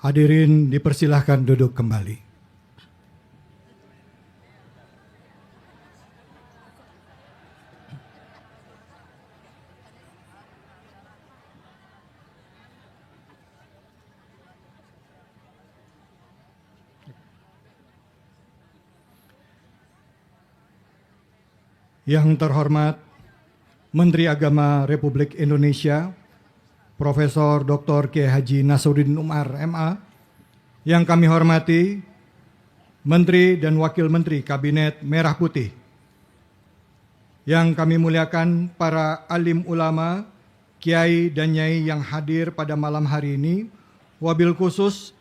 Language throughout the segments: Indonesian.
Hadirin dipersilahkan duduk kembali. Yang terhormat Menteri Agama Republik Indonesia, Profesor Dr. Kiai Haji Nasaruddin Umar MA, yang kami hormati Menteri dan Wakil Menteri Kabinet Merah Putih, yang kami muliakan para alim ulama, kiai dan nyai yang hadir pada malam hari ini, wabil khusus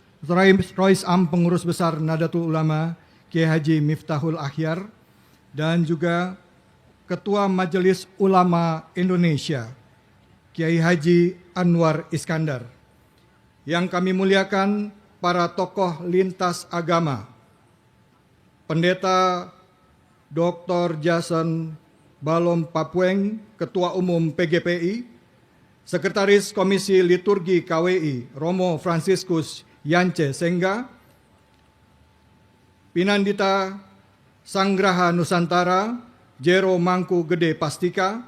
Rois Am Pengurus Besar Nahdlatul Ulama Kiai Haji Miftahul Akhyar, dan juga Ketua Majelis Ulama Indonesia Kiai Haji Anwar Iskandar. Yang kami muliakan para tokoh lintas agama, Pendeta Dr. Jason Balom Papueng, Ketua Umum PGPI, Sekretaris Komisi Liturgi KWI Romo Franciscus Yance Sengga, Pinandita Sanggraha Nusantara Jero Mangku Gede Pastika,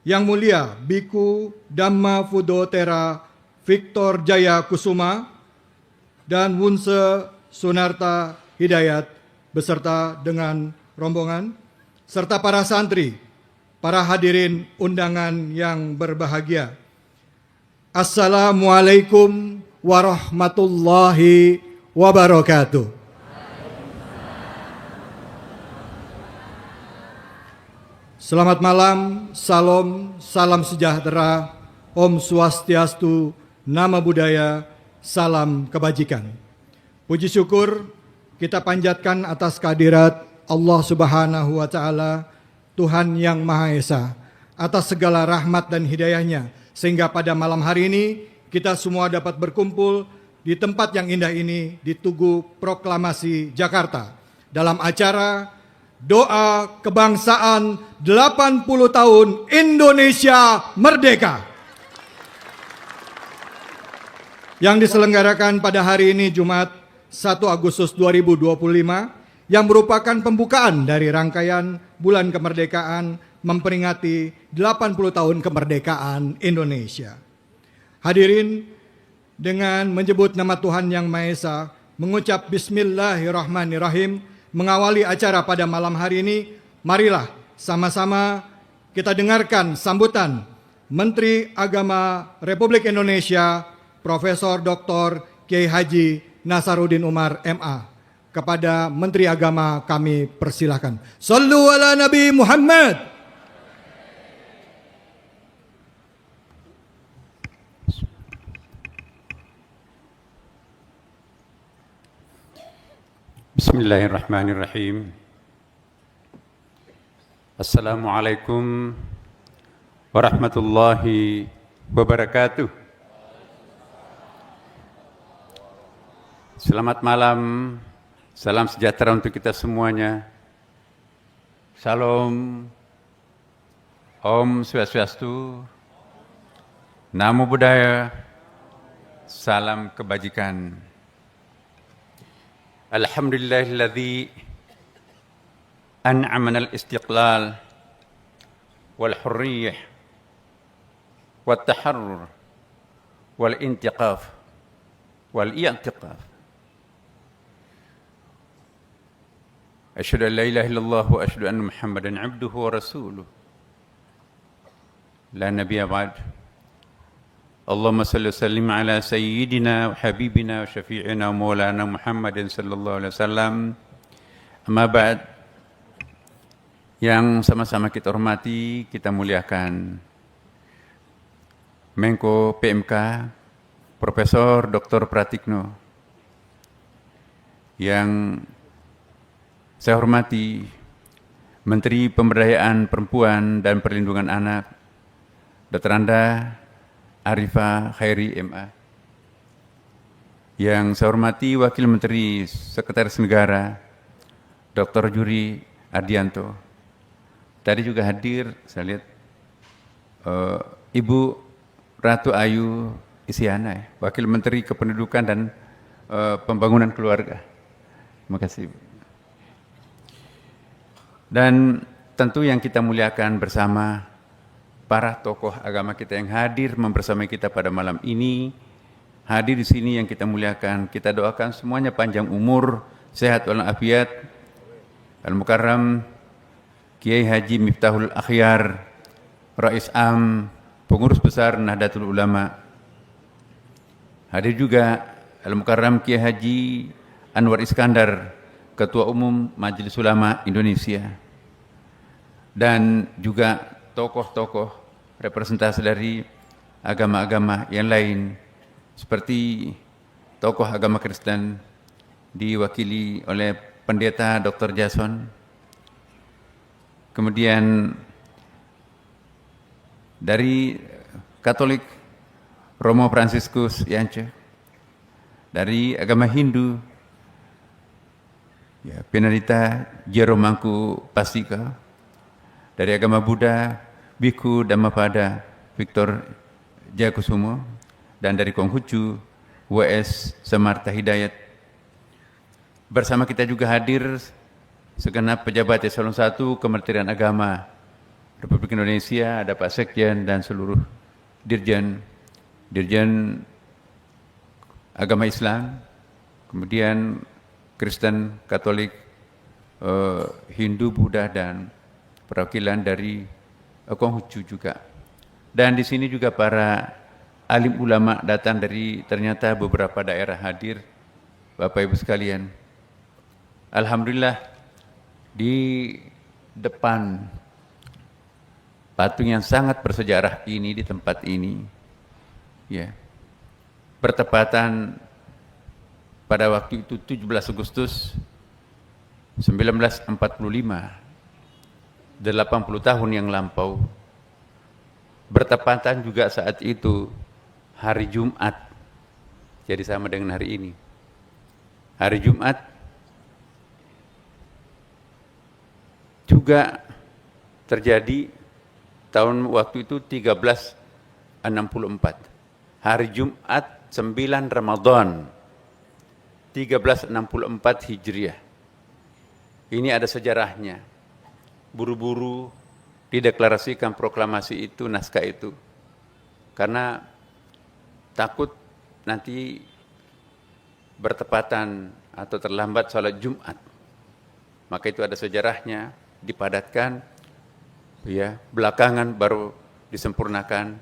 Yang Mulia Biku Dhamma Fudotera Victor Jaya Kusuma, dan Wunse Sunarta Hidayat beserta dengan rombongan, serta para santri, para hadirin undangan yang berbahagia. Assalamualaikum warahmatullahi wabarakatuh. Selamat malam, salam sejahtera, Om Swastiastu, Nama Budaya, salam kebajikan. Puji syukur kita panjatkan atas kehadirat Allah Subhanahu wa Ta'ala, Tuhan yang Maha Esa, atas segala rahmat dan hidayahnya, sehingga pada malam hari ini kita semua dapat berkumpul di tempat yang indah ini di Tugu Proklamasi Jakarta dalam acara Doa Kebangsaan 80 tahun Indonesia Merdeka, yang diselenggarakan pada hari ini Jumat 1 Agustus 2025, yang merupakan pembukaan dari rangkaian Bulan Kemerdekaan memperingati 80 tahun kemerdekaan Indonesia. Hadirin, dengan menyebut nama Tuhan Yang Maha Esa, mengucap Bismillahirrahmanirrahim, mengawali acara pada malam hari ini, marilah sama-sama kita dengarkan sambutan Menteri Agama Republik Indonesia, Profesor Dr. Kiai Haji Nasaruddin Umar MA. Kepada Menteri Agama kami persilahkan. Sallu ala Nabi Muhammad. Bismillahirrahmanirrahim. Assalamualaikum warahmatullahi wabarakatuh. Selamat malam, salam sejahtera untuk kita semuanya. Salam, Om Swastiastu, Namo Buddhaya, salam kebajikan. Alhamdulillahilladzi an'amana al-istiqlal wal-hurriyah wat-taharrur wal-intiqaf wal-i'tiqaf. Asyhadu an la ilaha illallah wa asyhadu anna Muhammadan abduhu wa rasuluh. La nabiyya ba'd. Allahumma salli wa sallim ala sayyidina wa habibina wa syafi'ina wa maulana Muhammadin sallallahu alaihi wasallam. Amma ba'd. Yang sama-sama kita hormati, kita muliakan Menko PMK Profesor Dr. Pratikno, yang saya hormati Menteri Pemberdayaan Perempuan dan Perlindungan Anak Dr. Anda Arifah Khairi MA, yang saya hormati Wakil Menteri Sekretaris Negara Dr. Juri Ardianto. Tadi juga hadir, saya lihat Ibu Ratu Ayu Isyana, ya, Wakil Menteri Kependudukan dan Pembangunan Keluarga. Terima kasih. Dan tentu yang kita muliakan bersama para tokoh agama kita yang hadir membersamai kita pada malam ini, hadir di sini yang kita muliakan, kita doakan semuanya panjang umur, sehat walafiat. Al-Mukarram Kiai Haji Miftahul Akhyar, Rais Am, Pengurus Besar Nahdlatul Ulama. Hadir juga Al-Mukarram Kiai Haji Anwar Iskandar, Ketua Umum Majelis Ulama Indonesia. Dan juga tokoh-tokoh representasi dari agama-agama yang lain, seperti tokoh agama Kristen diwakili oleh Pendeta Dr. Jason, kemudian dari Katolik Romo Franciscus Yance, dari agama Hindu ya, Penelita Jero Mangku Pastika, dari agama Buddha Biku Dhammapada Victor Jakusumo, dan dari Konghucu W.S. Samarta Hidayat. Bersama kita juga hadir segenap pejabat eselon 1 Kementerian Agama Republik Indonesia, ada Pak Sekjen dan seluruh Dirjen Agama Islam, kemudian Kristen, Katolik, Hindu, Buddha, dan perwakilan dari Konghucu juga. Dan di sini juga para alim ulama datang dari ternyata beberapa daerah hadir, Bapak Ibu sekalian. Alhamdulillah di depan patung yang sangat bersejarah ini di tempat ini, ya, bertepatan pada waktu itu 17 Agustus 1945, 80 tahun yang lampau, bertepatan juga saat itu hari Jumat, jadi sama dengan hari ini. Hari Jumat juga terjadi tahun waktu itu 1364, hari Jumat 9 Ramadan 1364 Hijriah. Ini ada sejarahnya. Buru-buru dideklarasikan proklamasi itu, naskah itu, karena takut nanti bertepatan atau terlambat sholat Jumat. Maka itu ada sejarahnya, dipadatkan, ya, belakangan baru disempurnakan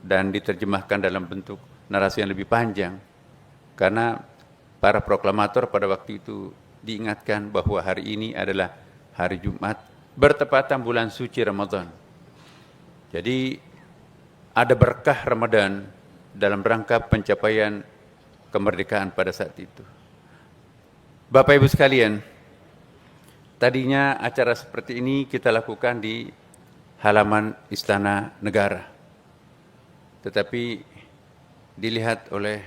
dan diterjemahkan dalam bentuk narasi yang lebih panjang. Karena para proklamator pada waktu itu diingatkan bahwa hari ini adalah hari Jumat, bertepatan bulan suci Ramadan. Jadi ada berkah Ramadan dalam rangka pencapaian kemerdekaan pada saat itu. Bapak Ibu sekalian, tadinya acara seperti ini kita lakukan di halaman Istana Negara. Tetapi dilihat oleh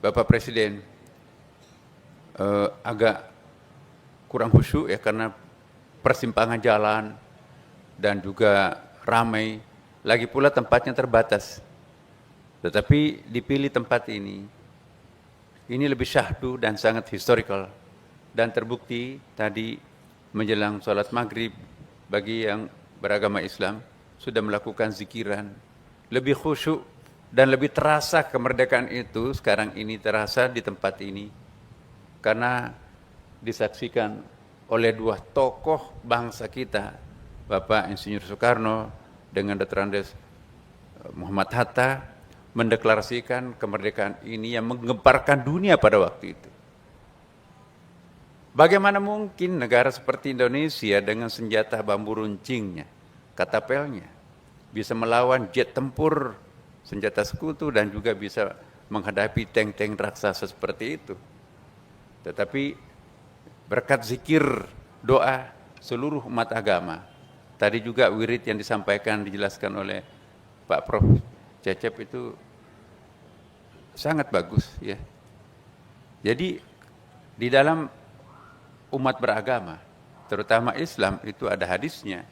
Bapak Presiden agak kurang khusyuk, ya, karena persimpangan jalan dan juga ramai, lagi pula tempatnya terbatas. Tetapi dipilih tempat ini lebih syahdu dan sangat historical, dan terbukti tadi menjelang sholat maghrib bagi yang beragama Islam sudah melakukan zikiran, lebih khusyuk dan lebih terasa kemerdekaan itu sekarang ini terasa di tempat ini, karena disaksikan oleh dua tokoh bangsa kita, Bapak Insinyur Soekarno dengan Dr. Andes Muhammad Hatta, mendeklarasikan kemerdekaan ini yang menggemparkan dunia pada waktu itu. Bagaimana mungkin negara seperti Indonesia dengan senjata bambu runcingnya, katapelnya, bisa melawan jet tempur, senjata sekutu, dan juga bisa menghadapi tank-tank raksasa seperti itu. Tetapi berkat zikir, doa seluruh umat agama. Tadi juga wirid yang disampaikan, dijelaskan oleh Pak Prof. Cecep itu sangat bagus, ya. Jadi di dalam umat beragama, terutama Islam, itu ada hadisnya,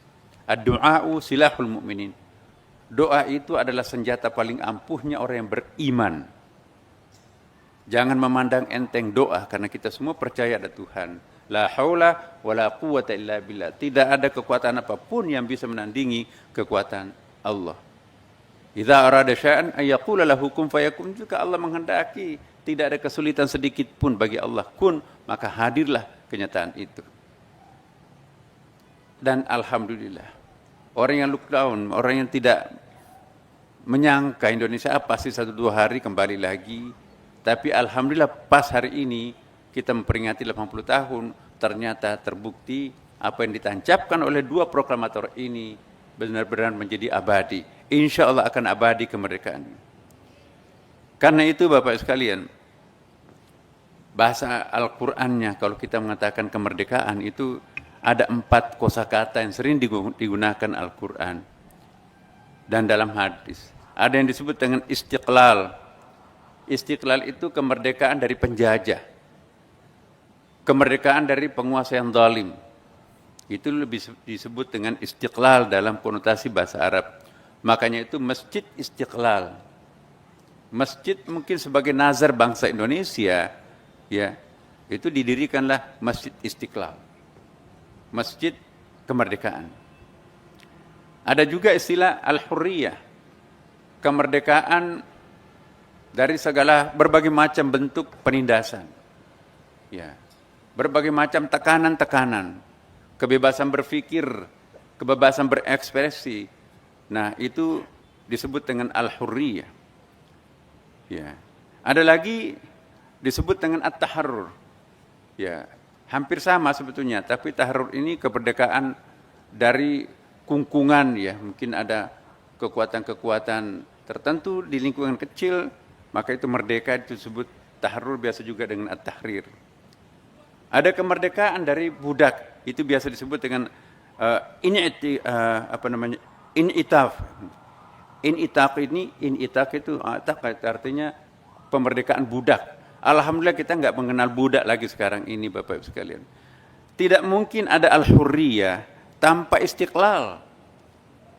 ad-du'a'u silahul mu'minin. Doa itu adalah senjata paling ampuhnya orang yang beriman. Jangan memandang enteng doa, karena kita semua percaya ada Tuhan. La haula wa la quwata illa billah. Tidak ada kekuatan apapun yang bisa menandingi kekuatan Allah. Idza arada syai'an ay yaqula lahu kun fayakun. Jika Allah menghendaki, tidak ada kesulitan sedikit pun bagi Allah, kun, maka hadirlah kenyataan itu. Dan alhamdulillah, orang yang lockdown, orang yang tidak menyangka Indonesia pasti 1-2 hari kembali lagi. Tapi alhamdulillah pas hari ini kita memperingati 80 tahun, ternyata terbukti apa yang ditancapkan oleh 2 proklamator ini benar-benar menjadi abadi. Insya Allah akan abadi kemerdekaan. Karena itu Bapak sekalian, bahasa Al-Qur'annya kalau kita mengatakan kemerdekaan itu ada 4 kosakata yang sering digunakan Al-Qur'an dan dalam hadis. Ada yang disebut dengan istiqlal. Istiqlal itu kemerdekaan dari penjajah, kemerdekaan dari penguasa yang zalim. Itu lebih disebut dengan istiqlal dalam konotasi bahasa Arab. Makanya itu Masjid Istiqlal. Masjid mungkin sebagai nazar bangsa Indonesia, ya, itu didirikanlah Masjid Istiqlal, Masjid Kemerdekaan. Ada juga istilah Al-Hurriyah, kemerdekaan dari segala berbagai macam bentuk penindasan, ya, berbagai macam tekanan-tekanan, kebebasan berpikir, kebebasan berekspresi. Nah, itu disebut dengan Al-Hurriyah. Ya. Ada lagi disebut dengan At-Taharrur. Ya, hampir sama sebetulnya, tapi taharrur ini kemerdekaan dari kungkungan, ya. Mungkin ada kekuatan-kekuatan tertentu di lingkungan kecil, maka itu merdeka, itu disebut taharrur, biasa juga dengan at-tahrir. Ada kemerdekaan dari budak, itu biasa disebut dengan initaf. Initaq itu artinya pemerdekaan budak. Alhamdulillah kita nggak mengenal budak lagi sekarang ini Bapak Ibu sekalian. Tidak mungkin ada al-hurriyah tanpa istiqlal.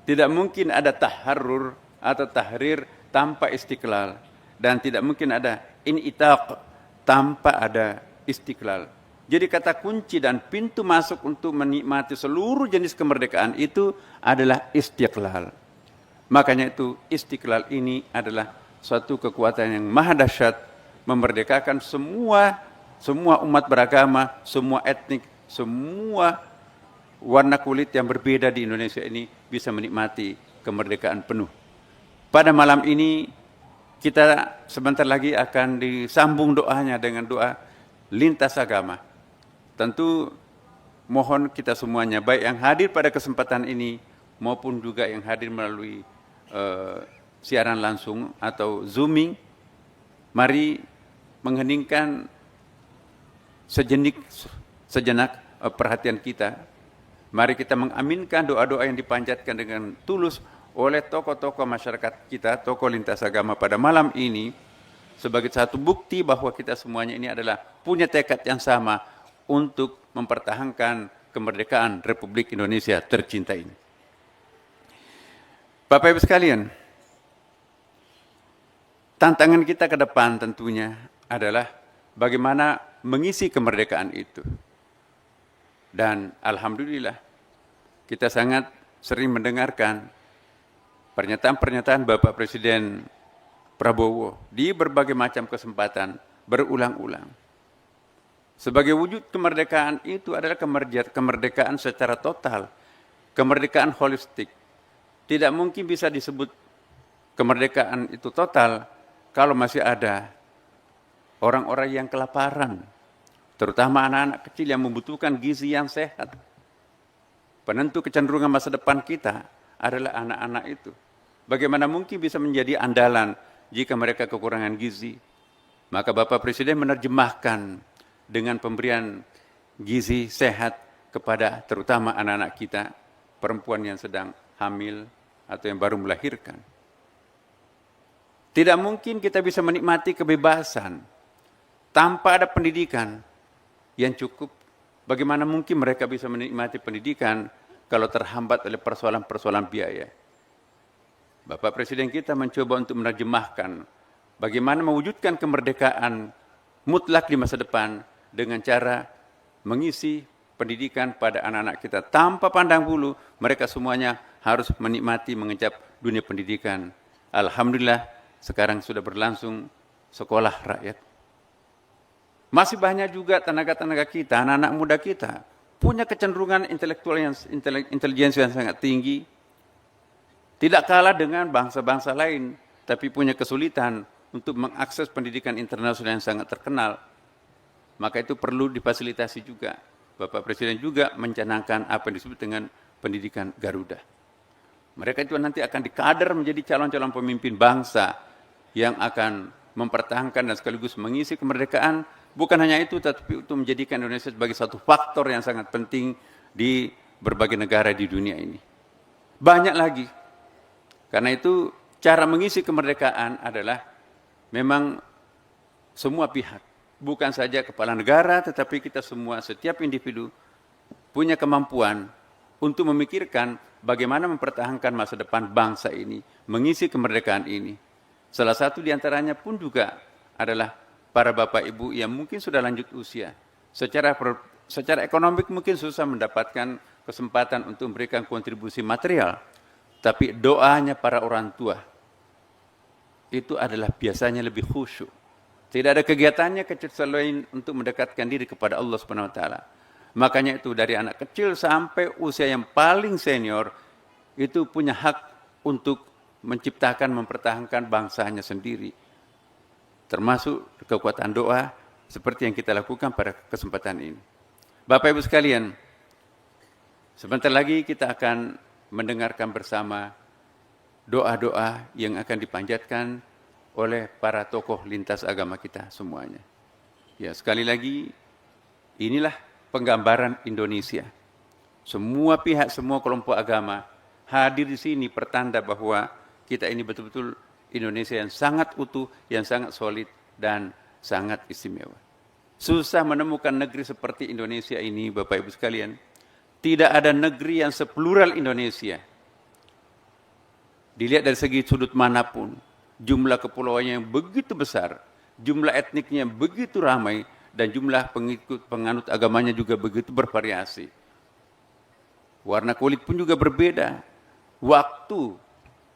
Tidak mungkin ada taharrur atau tahrir tanpa istiqlal. Dan tidak mungkin ada initaq tanpa ada istiqlal. Jadi kata kunci dan pintu masuk untuk menikmati seluruh jenis kemerdekaan itu adalah istiqlal. Makanya itu istiqlal ini adalah suatu kekuatan yang maha dahsyat, memerdekakan semua umat beragama, semua etnik, semua warna kulit yang berbeda di Indonesia ini bisa menikmati kemerdekaan penuh. Pada malam ini kita sebentar lagi akan disambung doanya dengan doa lintas agama. Tentu mohon kita semuanya, baik yang hadir pada kesempatan ini maupun juga yang hadir melalui siaran langsung atau zooming, mari mengheningkan sejenak perhatian kita. Mari kita mengaminkan doa-doa yang dipanjatkan dengan tulus oleh tokoh-tokoh masyarakat kita, tokoh lintas agama pada malam ini, sebagai satu bukti bahwa kita semuanya ini adalah punya tekad yang sama untuk mempertahankan kemerdekaan Republik Indonesia tercinta ini. Bapak Ibu sekalian, tantangan kita ke depan tentunya adalah bagaimana mengisi kemerdekaan itu. Dan alhamdulillah kita sangat sering mendengarkan pernyataan-pernyataan Bapak Presiden Prabowo di berbagai macam kesempatan berulang-ulang. Sebagai wujud kemerdekaan itu adalah kemerdekaan secara total, kemerdekaan holistik. Tidak mungkin bisa disebut kemerdekaan itu total kalau masih ada orang-orang yang kelaparan, terutama anak-anak kecil yang membutuhkan gizi yang sehat. Penentu kecenderungan masa depan kita adalah anak-anak itu. Bagaimana mungkin bisa menjadi andalan jika mereka kekurangan gizi? Maka Bapak Presiden menerjemahkan dengan pemberian gizi sehat kepada terutama anak-anak kita, perempuan yang sedang hamil atau yang baru melahirkan. Tidak mungkin kita bisa menikmati kebebasan tanpa ada pendidikan yang cukup. Bagaimana mungkin mereka bisa menikmati pendidikan kalau terhambat oleh persoalan-persoalan biaya? Bapak Presiden kita mencoba untuk menerjemahkan bagaimana mewujudkan kemerdekaan mutlak di masa depan dengan cara mengisi pendidikan pada anak-anak kita tanpa pandang bulu. Mereka semuanya harus menikmati, mengecap dunia pendidikan. Alhamdulillah sekarang sudah berlangsung sekolah rakyat. Masih banyak juga tenaga-tenaga kita, anak-anak muda kita punya kecenderungan intelektual yang intelijensi yang sangat tinggi, tidak kalah dengan bangsa-bangsa lain, tapi punya kesulitan untuk mengakses pendidikan internasional yang sangat terkenal. Maka itu perlu difasilitasi juga. Bapak Presiden juga mencanangkan apa yang disebut dengan pendidikan Garuda. Mereka itu nanti akan dikader menjadi calon-calon pemimpin bangsa yang akan mempertahankan dan sekaligus mengisi kemerdekaan. Bukan hanya itu, tapi untuk menjadikan Indonesia sebagai satu faktor yang sangat penting di berbagai negara di dunia ini. Banyak lagi. Karena itu cara mengisi kemerdekaan adalah memang semua pihak. Bukan saja kepala negara, tetapi kita semua, setiap individu punya kemampuan untuk memikirkan bagaimana mempertahankan masa depan bangsa ini, mengisi kemerdekaan ini. Salah satu diantaranya pun juga adalah para bapak ibu yang mungkin sudah lanjut usia. Secara ekonomik mungkin susah mendapatkan kesempatan untuk memberikan kontribusi material. Tapi doanya para orang tua itu adalah biasanya lebih khusyuk. Tidak ada kegiatannya kecuali selain untuk mendekatkan diri kepada Allah Subhanahu wa taala. Makanya itu dari anak kecil sampai usia yang paling senior itu punya hak untuk menciptakan, mempertahankan bangsanya sendiri. Termasuk kekuatan doa seperti yang kita lakukan pada kesempatan ini. Bapak Ibu sekalian, sebentar lagi kita akan mendengarkan bersama doa-doa yang akan dipanjatkan oleh para tokoh lintas agama kita semuanya. Ya, sekali lagi, inilah penggambaran Indonesia. Semua pihak, semua kelompok agama hadir di sini pertanda bahwa kita ini betul-betul Indonesia yang sangat utuh, yang sangat solid, dan sangat istimewa. Susah menemukan negeri seperti Indonesia ini, Bapak Ibu sekalian. Tidak ada negeri yang seplural Indonesia. Dilihat dari segi sudut manapun, jumlah kepulauannya yang begitu besar, jumlah etniknya yang begitu ramai, dan jumlah penganut agamanya juga begitu bervariasi. Warna kulit pun juga berbeda, waktu,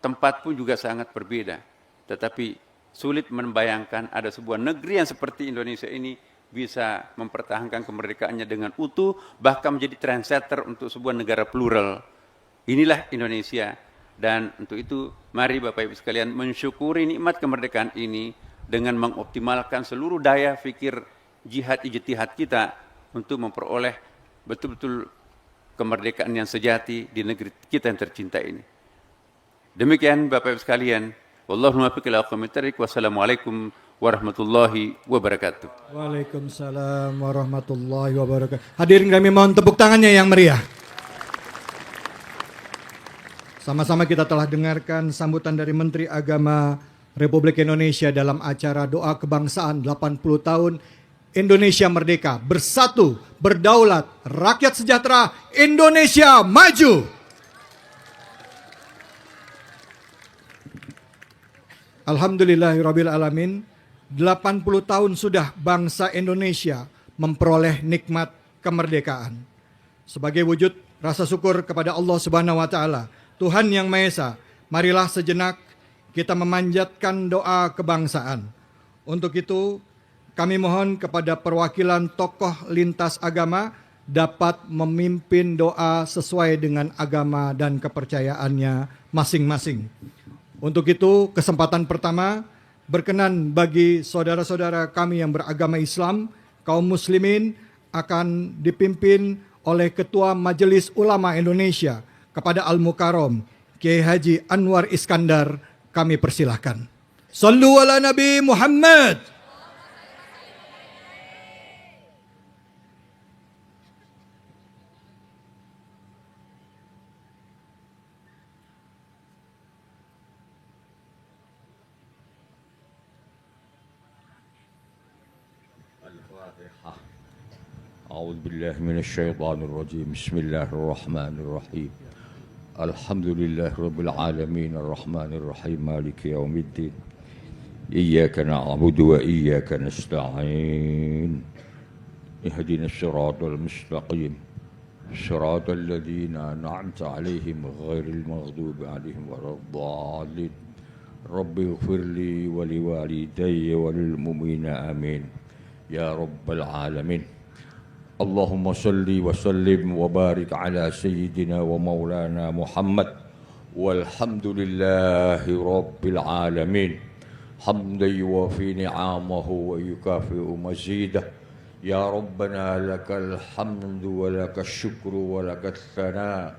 tempat pun juga sangat berbeda. Tetapi sulit membayangkan ada sebuah negeri yang seperti Indonesia ini bisa mempertahankan kemerdekaannya dengan utuh, bahkan menjadi trendsetter untuk sebuah negara plural. Inilah Indonesia. Dan untuk itu, mari Bapak Ibu sekalian mensyukuri nikmat kemerdekaan ini dengan mengoptimalkan seluruh daya fikir jihad ijtihad kita untuk memperoleh betul-betul kemerdekaan yang sejati di negeri kita yang tercinta ini. Demikian Bapak Ibu sekalian, wallahu muwaffiq ila aqwamit thariq. Wassalamualaikum warahmatullahi wabarakatuh. Waalaikumsalam warahmatullahi wabarakatuh. Hadirin kami mohon tepuk tangannya yang meriah. Sama-sama kita telah dengarkan sambutan dari Menteri Agama Republik Indonesia dalam acara doa kebangsaan 80 tahun Indonesia Merdeka, bersatu, berdaulat, rakyat sejahtera, Indonesia maju. Alhamdulillahirabbil alamin, 80 tahun sudah bangsa Indonesia memperoleh nikmat kemerdekaan. Sebagai wujud rasa syukur kepada Allah Subhanahu wa taala, Tuhan Yang Maha Esa, marilah sejenak kita memanjatkan doa kebangsaan. Untuk itu, kami mohon kepada perwakilan tokoh lintas agama dapat memimpin doa sesuai dengan agama dan kepercayaannya masing-masing. Untuk itu, kesempatan pertama berkenan bagi saudara-saudara kami yang beragama Islam, kaum muslimin akan dipimpin oleh Ketua Majelis Ulama Indonesia kepada Al-Mukarram Kiai Haji Anwar Iskandar, kami persilahkan. Sallu ala Nabi Muhammad. Al-Fatihah. A'udzu billahi minasyaitonir rajim. Bismillahirrahmanirrahim. Alhamdulillah Rabbil Alamin Ar-Rahmanir Rahim Maliki Yawmiddin Iyyaka na'budu wa iyyaka nasta'in Ihdinas siratal mustaqim Siratal ladzina an'amta 'alaihim ghairil maghdubi 'alaihim waladdallin Rabbi ighfirli wa liwalidayya wa lil mu'minina amin ya rabbal alamin Allahumma salli wa sallim wa barik ala sayyidina wa maulana Muhammad walhamdulillahi rabbil alamin hamdan yuwafi ni'amahu wa yukafi'u mazidah ya rabbana lakal hamdu wa lakas syukru wa lakas thana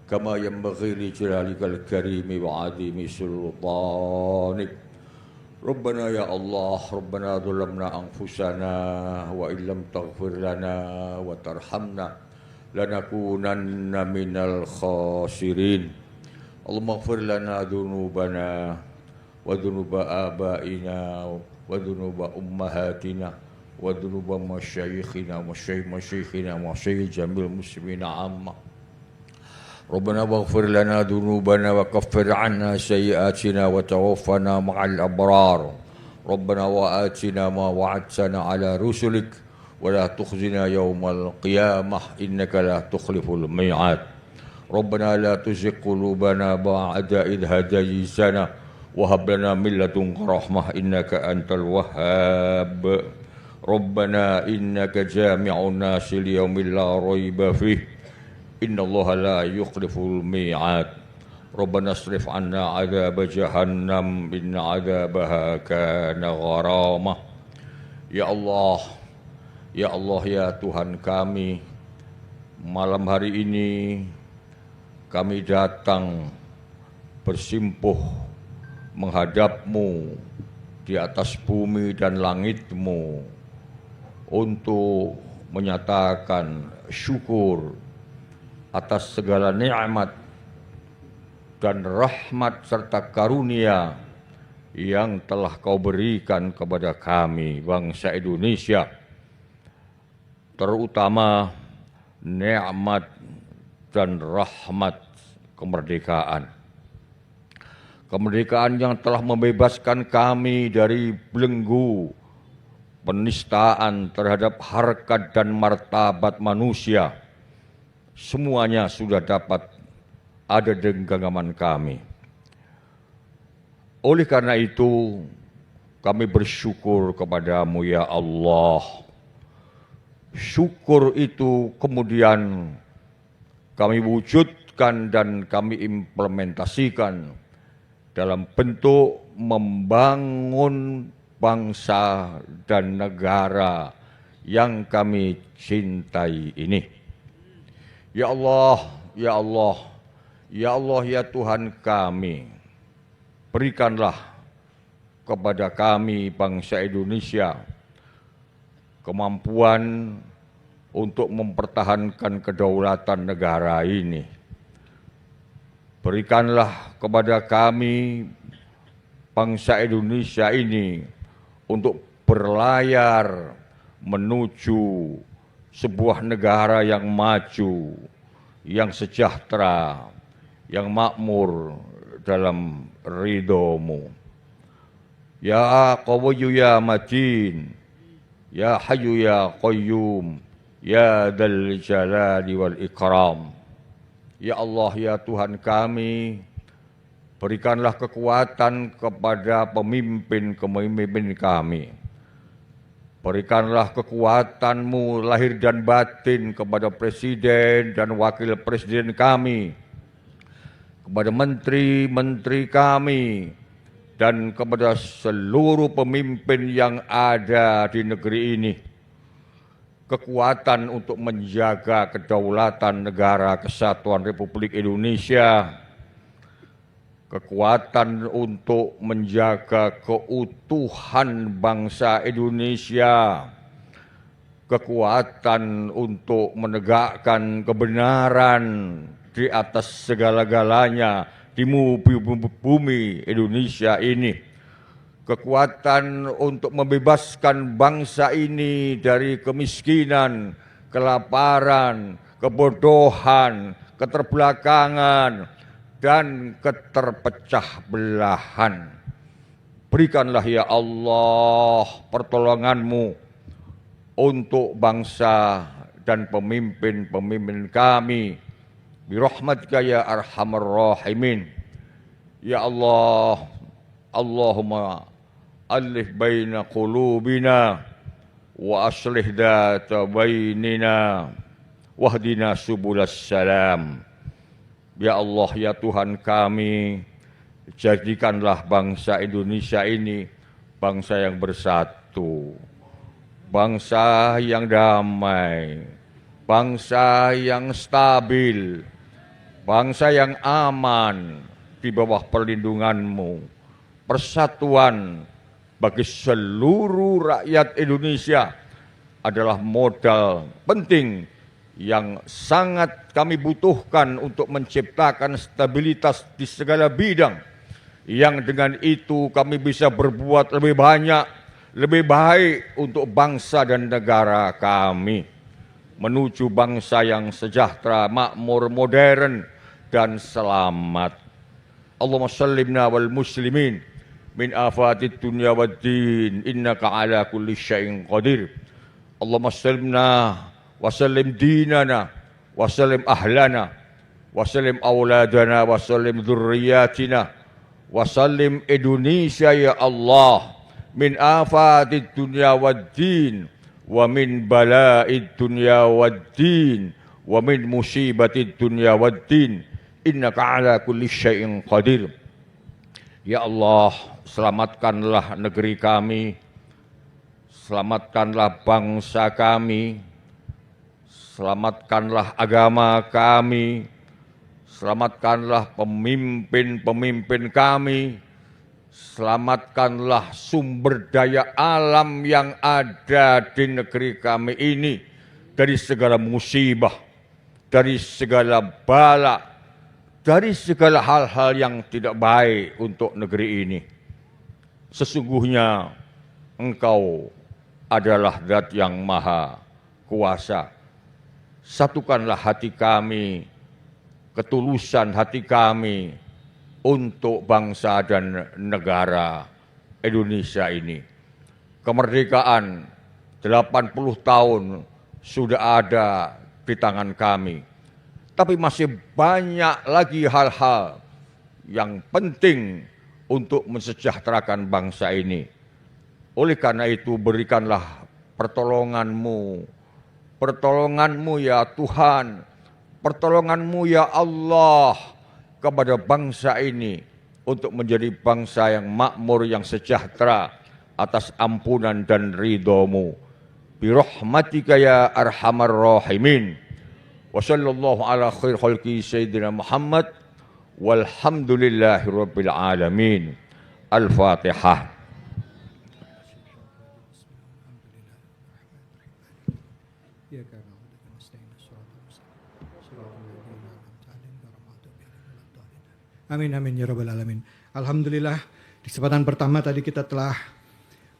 kama yanbaghi li jalalikal karimi wa adimi sultanik Rabbana ya Allah, Rabbana zalamna anfusana wa illam taghfir lana wa tarhamna lanakunanna minal khasirin. Allahumma ighfir lana dhunubana wa dhunuba abaina wa dhunuba ummahatina wa dhunuba masyayikhina wa masyayikhina wa masyayikhina jamil muslimina amma. ربنا واغفر لنا ذنوبنا وكفر عنا سيئاتنا وتوفنا مع الأبرار ربنا وآتنا ما وعدتنا على رسلك ولا تخزنا يوم القيامة إنك لا تخلف الميعاد ربنا لا تزغ قلوبنا بعد إذ هديتنا وهب لنا من لدنك رحمة إنك أنت الوهاب ربنا إنك جامع الناس ليوم لا ريب فيه Inna Allah la yukhliful mi'ad Rabbana asrif anna adhab jahannam inna adhabaha kana gharamah Ya Allah ya Tuhan kami malam hari ini kami datang bersimpuh menghadap-Mu di atas bumi dan langit-Mu untuk menyatakan syukur atas segala nikmat dan rahmat serta karunia yang telah Kau berikan kepada kami bangsa Indonesia, terutama nikmat dan rahmat kemerdekaan. Kemerdekaan yang telah membebaskan kami dari belenggu penistaan terhadap harkat dan martabat manusia. Semuanya sudah dapat ada di genggaman kami. Oleh karena itu, kami bersyukur kepada-Mu ya Allah. Syukur itu kemudian kami wujudkan dan kami implementasikan dalam bentuk membangun bangsa dan negara yang kami cintai ini. Ya Allah, ya Allah, ya Allah, ya Tuhan kami, berikanlah kepada kami bangsa Indonesia kemampuan untuk mempertahankan kedaulatan negara ini. Berikanlah kepada kami bangsa Indonesia ini untuk berlayar menuju sebuah negara yang maju, yang sejahtera, yang makmur dalam ridho-Mu. Ya Qawiyyu ya Matin, ya Hayyu ya Qayyum, ya Dzal Jalali wal Ikram. Ya Allah, ya Tuhan kami, berikanlah kekuatan kepada pemimpin kami. Berikanlah kekuatan-Mu lahir dan batin kepada Presiden dan Wakil Presiden kami, kepada menteri-menteri kami, dan kepada seluruh pemimpin yang ada di negeri ini. Kekuatan untuk menjaga kedaulatan negara kesatuan Republik Indonesia, kekuatan untuk menjaga keutuhan bangsa Indonesia, kekuatan untuk menegakkan kebenaran di atas segala-galanya di bumi Indonesia ini, kekuatan untuk membebaskan bangsa ini dari kemiskinan, kelaparan, kebodohan, keterbelakangan, dan keterpecah belahan. Berikanlah ya Allah pertolongan-Mu untuk bangsa dan pemimpin-pemimpin kami. Birahmatika ya arhamar rahimin. Ya Allah, Allahumma alif baina qulubina wa aslih data bainina wahdina subulas salam. Ya Allah, ya Tuhan kami, jadikanlah bangsa Indonesia ini bangsa yang bersatu, bangsa yang damai, bangsa yang stabil, bangsa yang aman di bawah perlindungan-Mu. Persatuan bagi seluruh rakyat Indonesia adalah modal penting yang sangat kami butuhkan untuk menciptakan stabilitas di segala bidang, yang dengan itu kami bisa berbuat lebih banyak, lebih baik untuk bangsa dan negara kami, menuju bangsa yang sejahtera, makmur, modern, dan selamat. Allahumma sallimna wal muslimin min afatid dunya wad din, innaka ala kulli syai'in qadir. Allahumma sallimna wa sallim dinana wa sallim ahlana wa sallim auladana wa sallim dzurriyyatina wa sallim Indonesia ya Allah min afatid dunya wad din wa min bala'id dunya wad din wa min musibatid dunya wad din, innaka ala kulli syai'in qadir. Ya Allah, selamatkanlah negeri kami, selamatkanlah bangsa kami, selamatkanlah agama kami, selamatkanlah pemimpin-pemimpin kami, selamatkanlah sumber daya alam yang ada di negeri kami ini dari segala musibah, dari segala bala, dari segala hal-hal yang tidak baik untuk negeri ini. Sesungguhnya Engkau adalah Zat yang Maha Kuasa. Satukanlah hati kami, ketulusan hati kami untuk bangsa dan negara Indonesia ini. Kemerdekaan 80 tahun sudah ada di tangan kami. Tapi masih banyak lagi hal-hal yang penting untuk mensejahterakan bangsa ini. Oleh karena itu berikanlah pertolongan-Mu, pertolongan-Mu ya Tuhan, pertolongan-Mu ya Allah kepada bangsa ini untuk menjadi bangsa yang makmur, yang sejahtera atas ampunan dan ridho-Mu. Birahmatika ya arhamar rahimin. Wa sallallahu ala khair khalqi sayyidina Muhammad walhamdulillahi rabbil alamin. Al-Fatihah. Amin amin ya rabbal alamin. Alhamdulillah, di kesempatan pertama tadi kita telah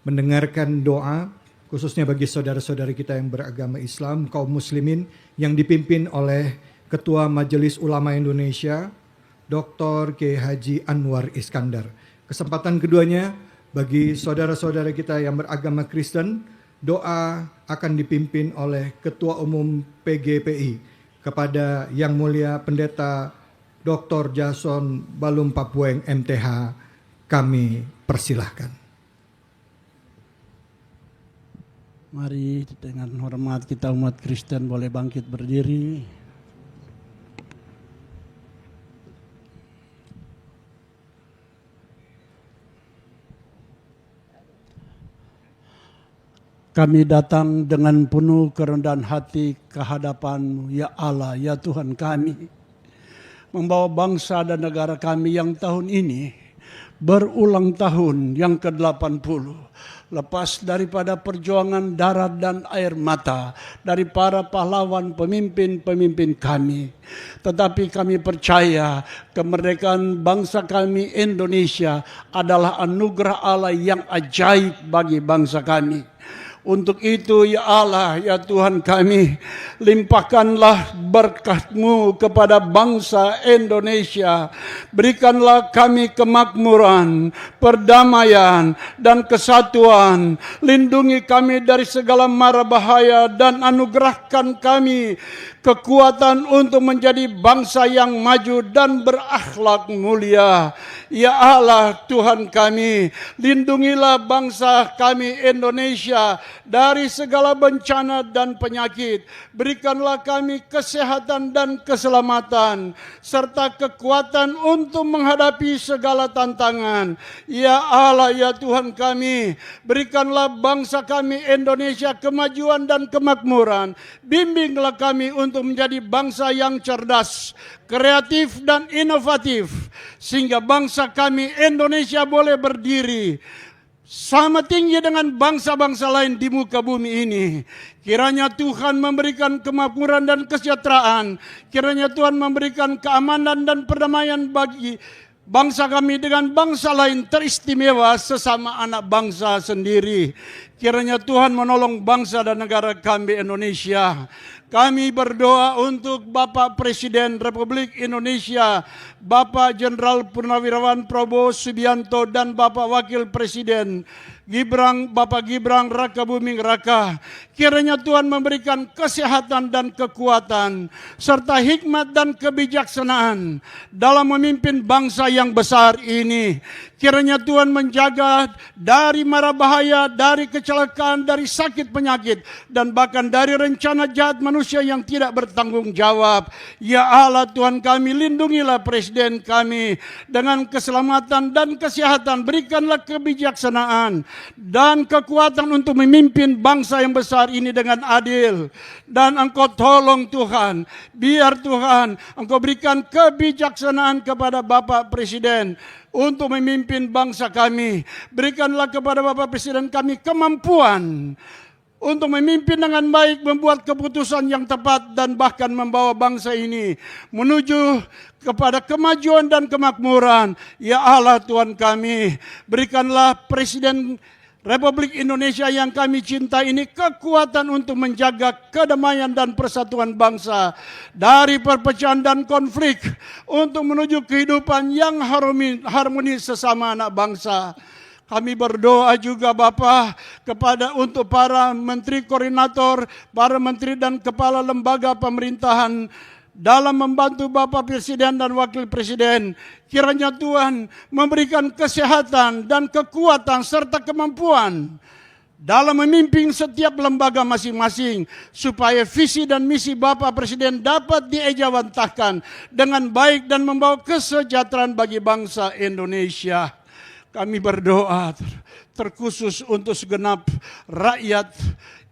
mendengarkan doa khususnya bagi saudara-saudari kita yang beragama Islam, kaum muslimin yang dipimpin oleh Ketua Majelis Ulama Indonesia, Dr. Kiai Haji Anwar Iskandar. Kesempatan keduanya bagi saudara-saudara kita yang beragama Kristen, doa akan dipimpin oleh Ketua Umum PGPI kepada Yang Mulia Pendeta Dr. Jason Balum Papueng MTH, kami persilahkan. Mari dengan hormat kita umat Kristen boleh bangkit berdiri. Kami datang dengan penuh kerendahan hati ke hadapan-Mu, ya Allah, ya Tuhan kami. Membawa bangsa dan negara kami yang tahun ini berulang tahun yang ke-80. Lepas daripada perjuangan darah dan air mata dari para pahlawan pemimpin-pemimpin kami. Tetapi kami percaya kemerdekaan bangsa kami Indonesia adalah anugerah Allah yang ajaib bagi bangsa kami. Untuk itu ya Allah, ya Tuhan kami, limpahkanlah berkat-Mu kepada bangsa Indonesia. Berikanlah kami kemakmuran, perdamaian, dan kesatuan. Lindungi kami dari segala mara bahaya dan anugerahkan kami kekuatan untuk menjadi bangsa yang maju dan berakhlak mulia. Ya Allah Tuhan kami, lindungilah bangsa kami Indonesia dari segala bencana dan penyakit. Berikanlah kami kesehatan dan keselamatan serta kekuatan untuk menghadapi segala tantangan. Ya Allah, ya Tuhan kami, berikanlah bangsa kami Indonesia kemajuan dan kemakmuran. Bimbinglah kami untuk menjadi bangsa yang cerdas, kreatif dan inovatif, sehingga bangsa kami Indonesia boleh berdiri sama tinggi dengan bangsa-bangsa lain di muka bumi ini. Kiranya Tuhan memberikan kemakmuran dan kesejahteraan. Kiranya Tuhan memberikan keamanan dan perdamaian bagi bangsa kami dengan bangsa lain, teristimewa sesama anak bangsa sendiri. Kiranya Tuhan menolong bangsa dan negara kami Indonesia. Kami berdoa untuk Bapak Presiden Republik Indonesia, Bapak Jenderal Purnawirawan Prabowo Subianto, dan Bapak Wakil Presiden Bapak Gibran Raka Buming Raka. Kiranya Tuhan memberikan kesehatan dan kekuatan serta hikmat dan kebijaksanaan dalam memimpin bangsa yang besar ini. Kiranya Tuhan menjaga dari mara bahaya, dari kecelakaan, dari sakit penyakit, dan bahkan dari rencana jahat manusia yang tidak bertanggung jawab. Ya Allah Tuhan kami, lindungilah Presiden kami dengan keselamatan dan kesehatan. Berikanlah kebijaksanaan dan kekuatan untuk memimpin bangsa yang besar ini dengan adil. Dan Engkau tolong Tuhan, biar Tuhan Engkau berikan kebijaksanaan kepada Bapak Presiden untuk memimpin bangsa kami. Berikanlah kepada Bapak Presiden kami kemampuan untuk memimpin dengan baik, membuat keputusan yang tepat, dan bahkan membawa bangsa ini menuju kepada kemajuan dan kemakmuran. Ya Allah Tuhan kami, berikanlah Presiden Republik Indonesia yang kami cinta ini kekuatan untuk menjaga kedamaian dan persatuan bangsa dari perpecahan dan konflik, untuk menuju kehidupan yang harmonis sesama anak bangsa. Kami berdoa juga Bapa untuk para menteri koordinator, para menteri dan kepala lembaga pemerintahan dalam membantu Bapak Presiden dan Wakil Presiden. Kiranya Tuhan memberikan kesehatan dan kekuatan serta kemampuan dalam memimpin setiap lembaga masing-masing, supaya visi dan misi Bapak Presiden dapat diejawantahkan dengan baik dan membawa kesejahteraan bagi bangsa Indonesia. Kami berdoa terkhusus untuk segenap rakyat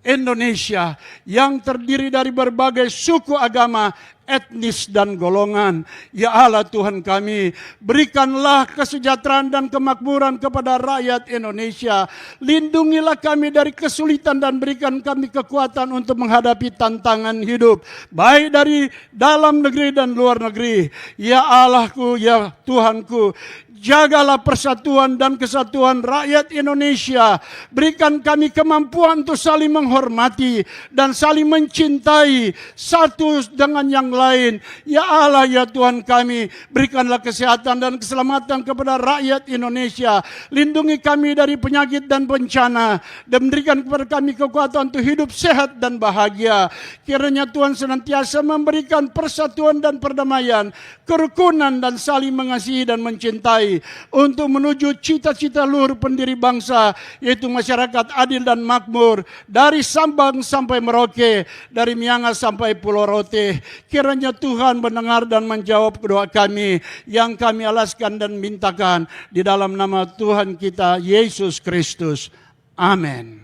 Indonesia yang terdiri dari berbagai suku, agama, etnis, dan golongan. Ya Allah Tuhan kami, berikanlah kesejahteraan dan kemakmuran kepada rakyat Indonesia. Lindungilah kami dari kesulitan dan berikan kami kekuatan untuk menghadapi tantangan hidup, baik dari dalam negeri dan luar negeri. Ya Allahku, ya Tuhanku, jagalah persatuan dan kesatuan rakyat Indonesia. Berikan kami kemampuan untuk saling menghormati dan saling mencintai satu dengan yang lain. Ya Allah, ya Tuhan kami, berikanlah kesehatan dan keselamatan kepada rakyat Indonesia. Lindungi kami dari penyakit dan bencana, dan berikan kepada kami kekuatan untuk hidup sehat dan bahagia. Kiranya Tuhan senantiasa memberikan persatuan dan perdamaian, kerukunan dan saling mengasihi dan mencintai, untuk menuju cita-cita luhur pendiri bangsa, yaitu masyarakat adil dan makmur, dari Sabang sampai Merauke, dari Miangas sampai Pulau Rote. Kiranya Tuhan mendengar dan menjawab doa kami yang kami alaskan dan mintakan di dalam nama Tuhan kita Yesus Kristus. Amin.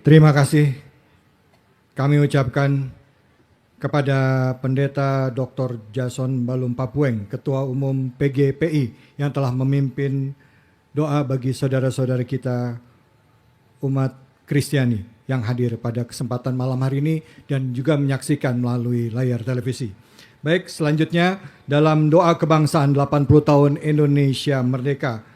Terima kasih kami ucapkan kepada Pendeta Dr. Jason Balum Papueng, Ketua Umum PGPI, yang telah memimpin doa bagi saudara-saudara kita umat Kristiani yang hadir pada kesempatan malam hari ini dan juga menyaksikan melalui layar televisi. Baik, selanjutnya dalam doa kebangsaan 80 tahun Indonesia Merdeka.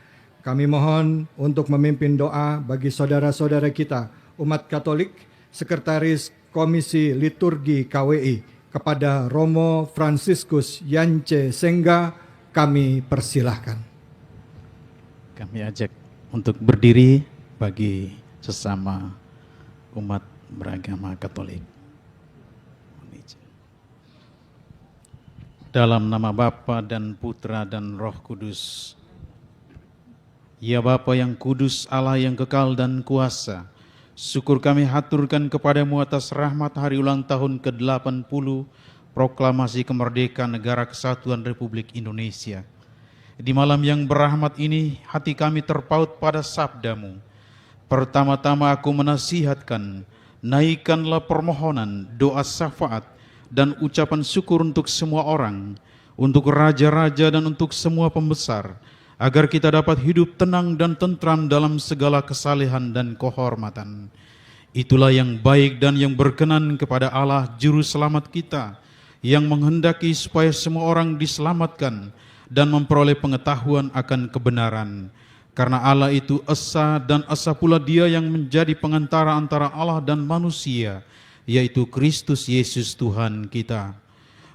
Kami mohon untuk memimpin doa bagi saudara-saudara kita, umat Katolik, Sekretaris Komisi Liturgi KWI, kepada Romo Franciscus Yance Sengga, kami persilahkan. Kami ajak untuk berdiri bagi sesama umat beragama Katolik. Dalam nama Bapa dan Putra dan Roh Kudus. Ya Bapa yang kudus, Allah yang kekal dan kuasa, syukur kami haturkan kepadamu atas rahmat hari ulang tahun ke-80 proklamasi kemerdekaan Negara Kesatuan Republik Indonesia. Di malam yang berrahmat ini, hati kami terpaut pada sabdamu. Pertama-tama aku menasihatkan, naikkanlah permohonan, doa syafaat, dan ucapan syukur untuk semua orang, untuk raja-raja dan untuk semua pembesar, agar kita dapat hidup tenang dan tentram dalam segala kesalehan dan kehormatan. Itulah yang baik dan yang berkenan kepada Allah Juru Selamat kita, yang menghendaki supaya semua orang diselamatkan dan memperoleh pengetahuan akan kebenaran. Karena Allah itu esa dan esa pula Dia yang menjadi pengantara antara Allah dan manusia, yaitu Kristus Yesus Tuhan kita.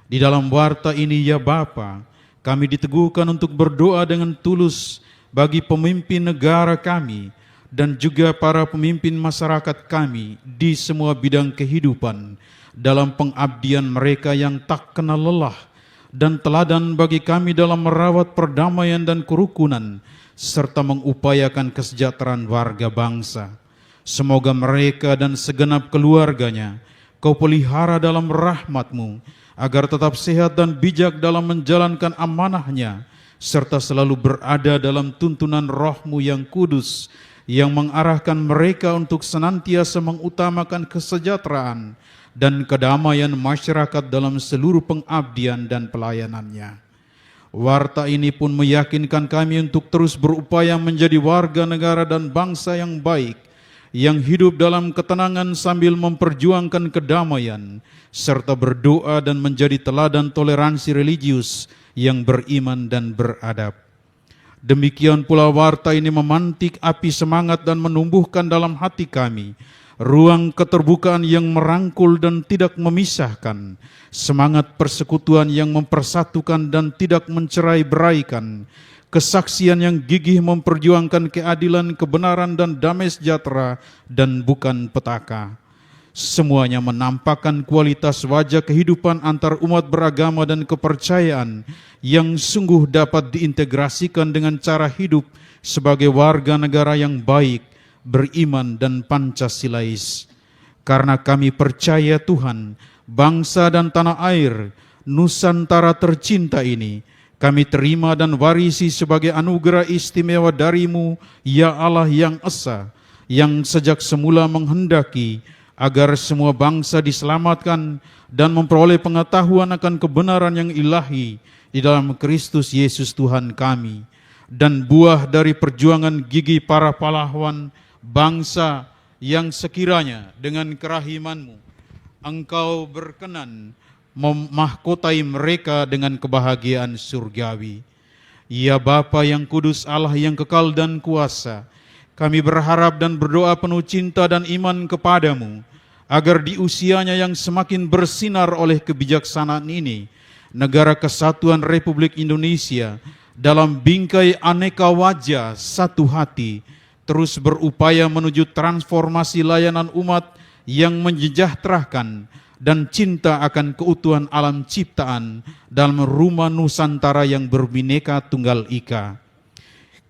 Di dalam warta ini ya Bapa, kami diteguhkan untuk berdoa dengan tulus bagi pemimpin negara kami dan juga para pemimpin masyarakat kami di semua bidang kehidupan dalam pengabdian mereka yang tak kenal lelah, dan teladan bagi kami dalam merawat perdamaian dan kerukunan serta mengupayakan kesejahteraan warga bangsa. Semoga mereka dan segenap keluarganya Kau pelihara dalam rahmat-Mu, agar tetap sehat dan bijak dalam menjalankan amanahnya, serta selalu berada dalam tuntunan Roh-Mu yang kudus, yang mengarahkan mereka untuk senantiasa mengutamakan kesejahteraan dan kedamaian masyarakat dalam seluruh pengabdian dan pelayanannya. Warta ini pun meyakinkan kami untuk terus berupaya menjadi warga negara dan bangsa yang baik, yang hidup dalam ketenangan sambil memperjuangkan kedamaian, serta berdoa dan menjadi teladan toleransi religius yang beriman dan beradab. Demikian pula warta ini memantik api semangat dan menumbuhkan dalam hati kami ruang keterbukaan yang merangkul dan tidak memisahkan, semangat persekutuan yang mempersatukan dan tidak mencerai-beraikan, kesaksian yang gigih memperjuangkan keadilan, kebenaran, dan damai sejahtera dan bukan petaka. Semuanya menampakkan kualitas wajah kehidupan antar umat beragama dan kepercayaan yang sungguh dapat diintegrasikan dengan cara hidup sebagai warga negara yang baik, beriman, dan Pancasilais. Karena kami percaya Tuhan, bangsa dan tanah air, Nusantara tercinta ini, kami terima dan warisi sebagai anugerah istimewa dari-Mu, ya Allah yang esa, yang sejak semula menghendaki agar semua bangsa diselamatkan dan memperoleh pengetahuan akan kebenaran yang ilahi di dalam Kristus Yesus Tuhan kami. Dan buah dari perjuangan gigih para pahlawan bangsa yang sekiranya dengan kerahiman-Mu Engkau berkenan memahkotai mereka dengan kebahagiaan surgawi. Ya Bapa yang kudus, Allah yang kekal dan kuasa, kami berharap dan berdoa penuh cinta dan iman kepadamu, agar di usianya yang semakin bersinar oleh kebijaksanaan ini, Negara Kesatuan Republik Indonesia dalam bingkai aneka wajah satu hati, terus berupaya menuju transformasi layanan umat yang menyejahterakan dan cinta akan keutuhan alam ciptaan dalam rumah Nusantara yang berbineka tunggal ika.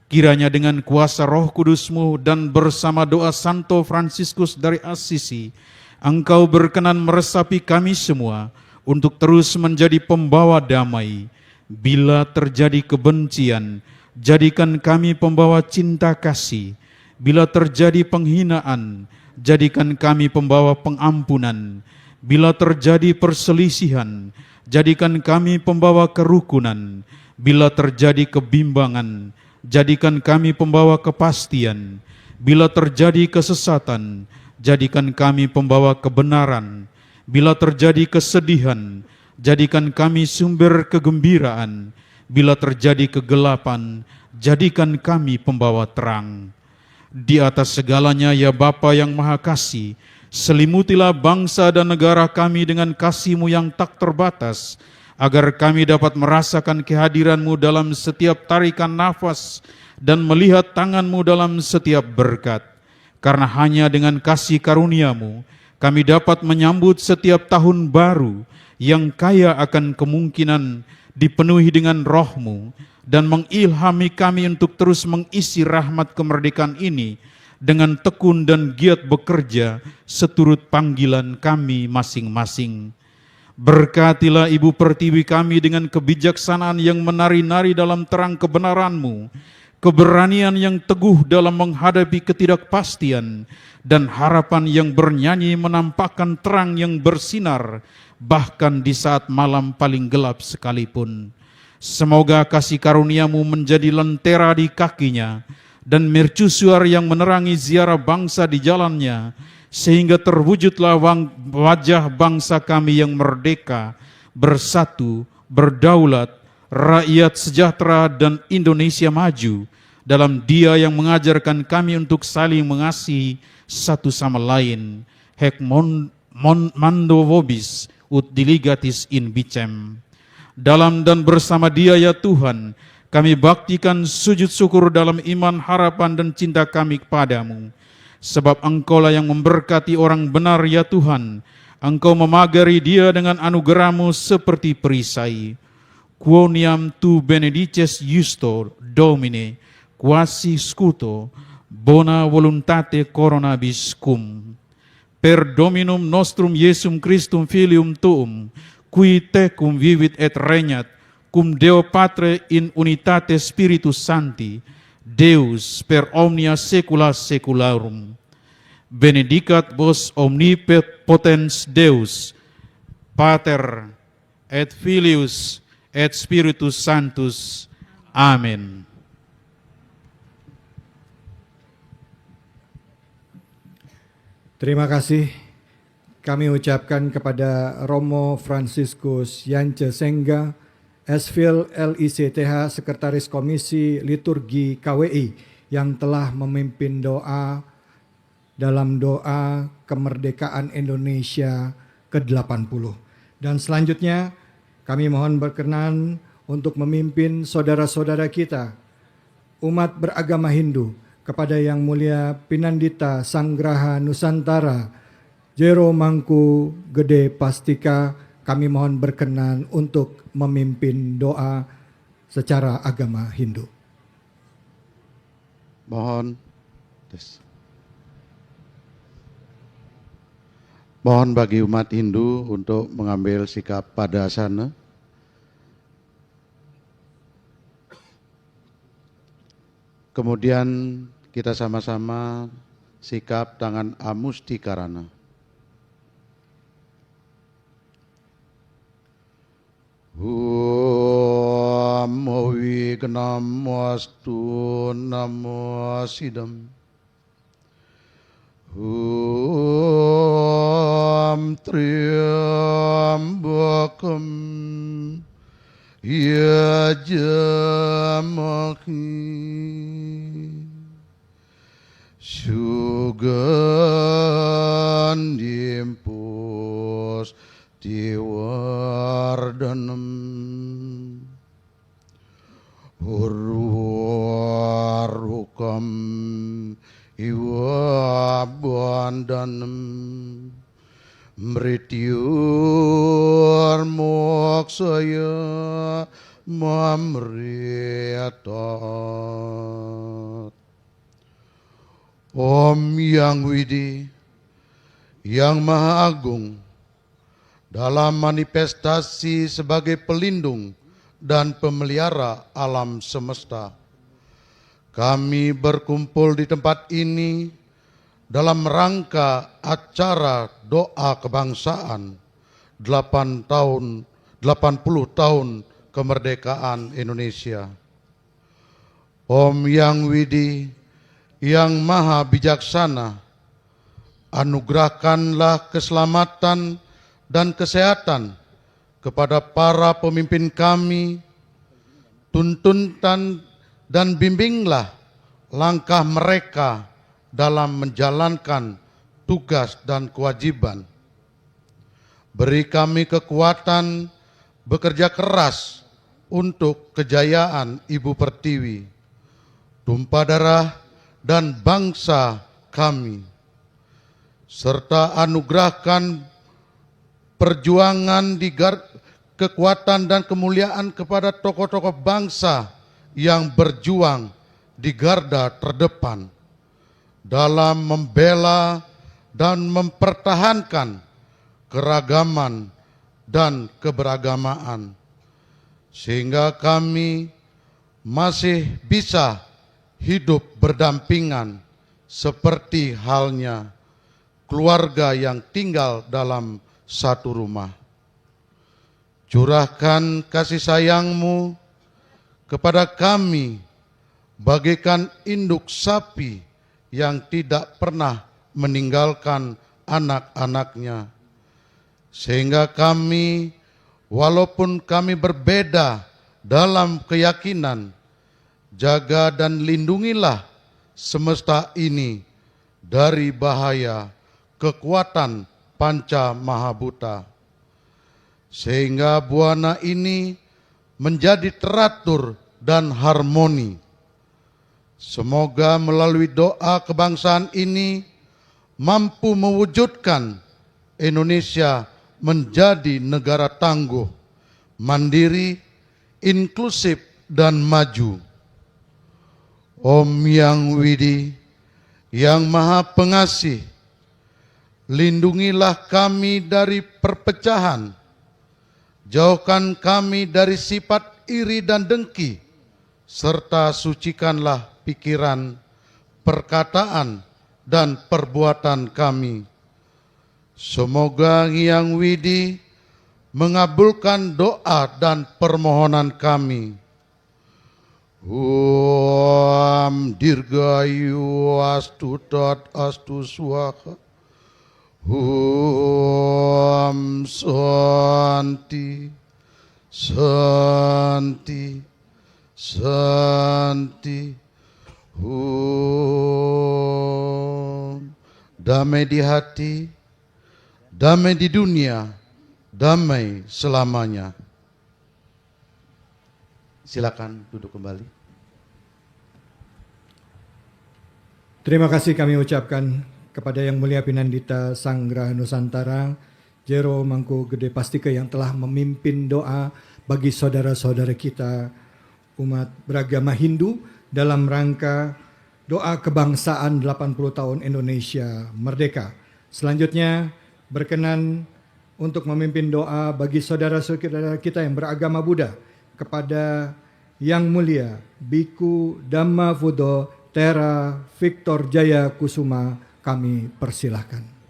Kiranya dengan kuasa Roh Kudus-Mu dan bersama doa Santo Fransiskus dari Assisi, Engkau berkenan meresapi kami semua untuk terus menjadi pembawa damai. Bila terjadi kebencian, jadikan kami pembawa cinta kasih. Bila terjadi penghinaan, jadikan kami pembawa pengampunan. Bila terjadi perselisihan, jadikan kami pembawa kerukunan. Bila terjadi kebimbangan, jadikan kami pembawa kepastian. Bila terjadi kesesatan, jadikan kami pembawa kebenaran. Bila terjadi kesedihan, jadikan kami sumber kegembiraan. Bila terjadi kegelapan, jadikan kami pembawa terang. Di atas segalanya ya Bapa yang Maha Kasih, selimutilah bangsa dan negara kami dengan kasih-Mu yang tak terbatas, agar kami dapat merasakan kehadiran-Mu dalam setiap tarikan nafas dan melihat tangan-Mu dalam setiap berkat. Karena hanya dengan kasih karunia-Mu, kami dapat menyambut setiap tahun baru yang kaya akan kemungkinan dipenuhi dengan Roh-Mu, dan mengilhami kami untuk terus mengisi rahmat kemerdekaan ini dengan tekun dan giat bekerja seturut panggilan kami masing-masing. Berkatilah Ibu Pertiwi kami dengan kebijaksanaan yang menari-nari dalam terang kebenaran-Mu, keberanian yang teguh dalam menghadapi ketidakpastian, dan harapan yang bernyanyi menampakkan terang yang bersinar, bahkan di saat malam paling gelap sekalipun. Semoga kasih karunia-Mu menjadi lentera di kakinya, dan mercusuar yang menerangi ziarah bangsa di jalannya, sehingga terwujudlah wajah bangsa kami yang merdeka, bersatu, berdaulat, rakyat sejahtera, dan Indonesia maju, dalam Dia yang mengajarkan kami untuk saling mengasihi satu sama lain. Hec mando vobis ut diligatis in bicem. Dalam dan bersama Dia ya Tuhan, kami baktikan sujud syukur dalam iman, harapan, dan cinta kami kepadamu. Sebab Engkaulah yang memberkati orang benar ya Tuhan. Engkau memagari dia dengan anugerah-Mu seperti perisai. Quoniam tu benedices justo Domine, quasi scuto, bona voluntate coronabis cum. Per Dominum nostrum Iesum Christum Filium Tuum, qui tecum vivit et regnat, cum Deo Patre in unitate Spiritus Sancti, Deus per omnia saecula saeculorum. Benedicat vos omnipotens Deus, Pater et Filius et Spiritus Sanctus. Amin. Terima kasih kami ucapkan kepada Romo Franciscus Yance Sengga, Esfil LICTH, Sekretaris Komisi Liturgi KWI, yang telah memimpin doa dalam doa kemerdekaan Indonesia ke-80. Dan selanjutnya kami mohon berkenan untuk memimpin saudara-saudara kita, umat beragama Hindu, kepada Yang Mulia Pinandita Sanggraha Nusantara, Jero Mangku Gede Pastika, kami mohon berkenan untuk memimpin doa secara agama Hindu. Mohon bagi umat Hindu untuk mengambil sikap pada sana. Kemudian kita sama-sama sikap tangan Amustikarana. Namo Vignamostu Namo Sidam. Triambakam Yajamaki Sugandimpus Tiwardanam Urwarukam Iwabandanam Mrityur moksaya mamriatat. Om Yang Widi, Yang Maha Agung, dalam manifestasi sebagai pelindung dan pemelihara alam semesta, kami berkumpul di tempat ini dalam rangka acara doa kebangsaan 80 tahun kemerdekaan Indonesia. Om Yang Widi, Yang Maha Bijaksana, anugerahkanlah keselamatan dan kesehatan kepada para pemimpin kami, tuntunan dan bimbinglah langkah mereka dalam menjalankan tugas dan kewajiban. Beri kami kekuatan bekerja keras untuk kejayaan Ibu Pertiwi, tumpah darah dan bangsa kami, serta anugerahkan perjuangan kekuatan dan kemuliaan kepada tokoh-tokoh bangsa yang berjuang di garda terdepan dalam membela dan mempertahankan keragaman dan keberagamaan, sehingga kami masih bisa hidup berdampingan seperti halnya keluarga yang tinggal dalam satu rumah. Curahkan kasih sayang-Mu kepada kami bagaikan induk sapi yang tidak pernah meninggalkan anak-anaknya, sehingga kami, walaupun kami berbeda dalam keyakinan, jaga dan lindungilah semesta ini dari bahaya kekuatan panca mahabuta, sehingga buana ini menjadi teratur dan harmoni. Semoga melalui doa kebangsaan ini mampu mewujudkan Indonesia menjadi negara tangguh, mandiri, inklusif, dan maju. Om Yang Widi, yang Maha Pengasih, lindungilah kami dari perpecahan, jauhkan kami dari sifat iri dan dengki, serta sucikanlah pikiran, perkataan, dan perbuatan kami. Semoga Yang Widi mengabulkan doa dan permohonan kami. Om Dirgayu Astutat Astu Swaha. Om Santi Santi Santi. Om damai di hati, damai di dunia, damai selamanya. Silakan duduk kembali. Terima kasih kami ucapkan kepada Yang Mulia Pinandita Sanggraha Nusantara, Jero Mangku Gede Pastike, yang telah memimpin doa bagi saudara-saudara kita umat beragama Hindu dalam rangka doa kebangsaan 80 tahun Indonesia Merdeka. Selanjutnya berkenan untuk memimpin doa bagi saudara-saudara kita yang beragama Buddha kepada Yang Mulia Biku Dhamma Fudo Tera Victor Jaya Kusuma, kami persilahkan.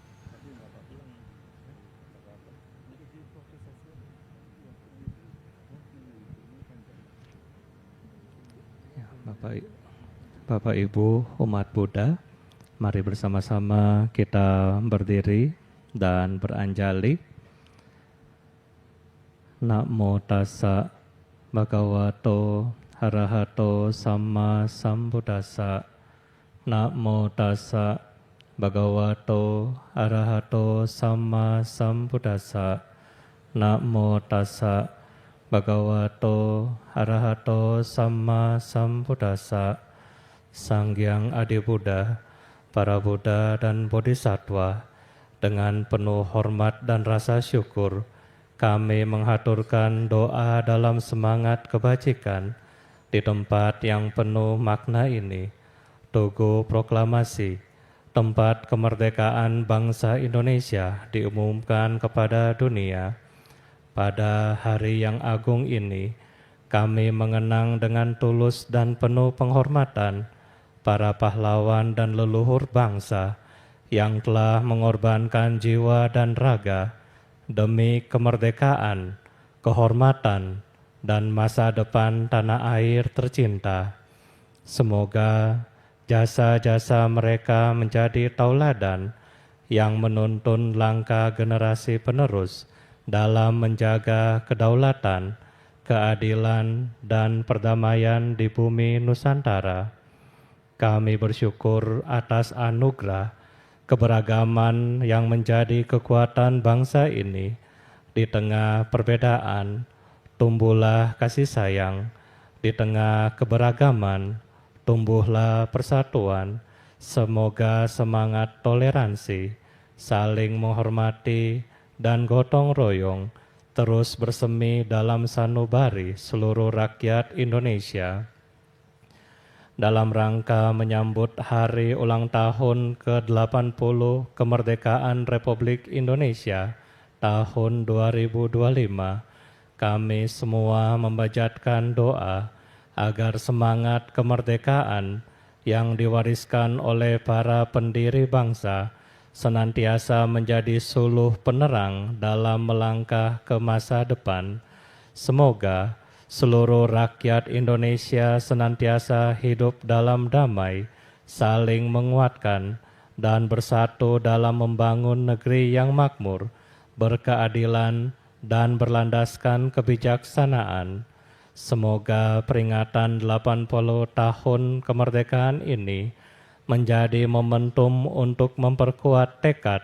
Bapak Ibu umat Buddha, mari bersama-sama kita berdiri dan beranjali. Namo tassa bhagavato arahato samma sambuddhassa. Namo tassa bhagavato arahato samma sambuddhassa. Namo tassa bhagavato arahato samma sambuddhassa. Sanghyang Adi Buddha, para Buddha dan Bodhisattva, dengan penuh hormat dan rasa syukur, kami menghaturkan doa dalam semangat kebajikan di tempat yang penuh makna ini. Tugu proklamasi, tempat kemerdekaan bangsa Indonesia diumumkan kepada dunia. Pada hari yang agung ini, kami mengenang dengan tulus dan penuh penghormatan para pahlawan dan leluhur bangsa yang telah mengorbankan jiwa dan raga demi kemerdekaan, kehormatan, dan masa depan tanah air tercinta. Semoga jasa-jasa mereka menjadi tauladan yang menuntun langkah generasi penerus dalam menjaga kedaulatan, keadilan, dan perdamaian di bumi Nusantara. Kami bersyukur atas anugerah keberagaman yang menjadi kekuatan bangsa ini. Di tengah perbedaan, tumbuhlah kasih sayang. Di tengah keberagaman, tumbuhlah persatuan. Semoga semangat toleransi, saling menghormati, dan gotong royong terus bersemi dalam sanubari seluruh rakyat Indonesia. Dalam rangka menyambut hari ulang tahun ke-80 kemerdekaan Republik Indonesia tahun 2025, kami semua membajatkan doa agar semangat kemerdekaan yang diwariskan oleh para pendiri bangsa senantiasa menjadi suluh penerang dalam melangkah ke masa depan. Semoga seluruh rakyat Indonesia senantiasa hidup dalam damai, saling menguatkan, dan bersatu dalam membangun negeri yang makmur, berkeadilan, dan berlandaskan kebijaksanaan. Semoga peringatan 80 tahun kemerdekaan ini menjadi momentum untuk memperkuat tekad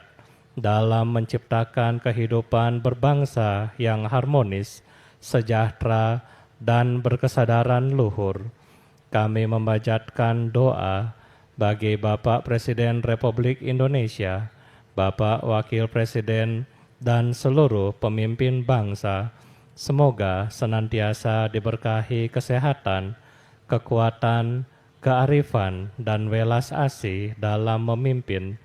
dalam menciptakan kehidupan berbangsa yang harmonis, sejahtera, dan berkesadaran luhur. Kami membajatkan doa bagi Bapak Presiden Republik Indonesia, Bapak Wakil Presiden, dan seluruh pemimpin bangsa. Semoga senantiasa diberkahi kesehatan, kekuatan, kearifan, dan welas asih dalam memimpin,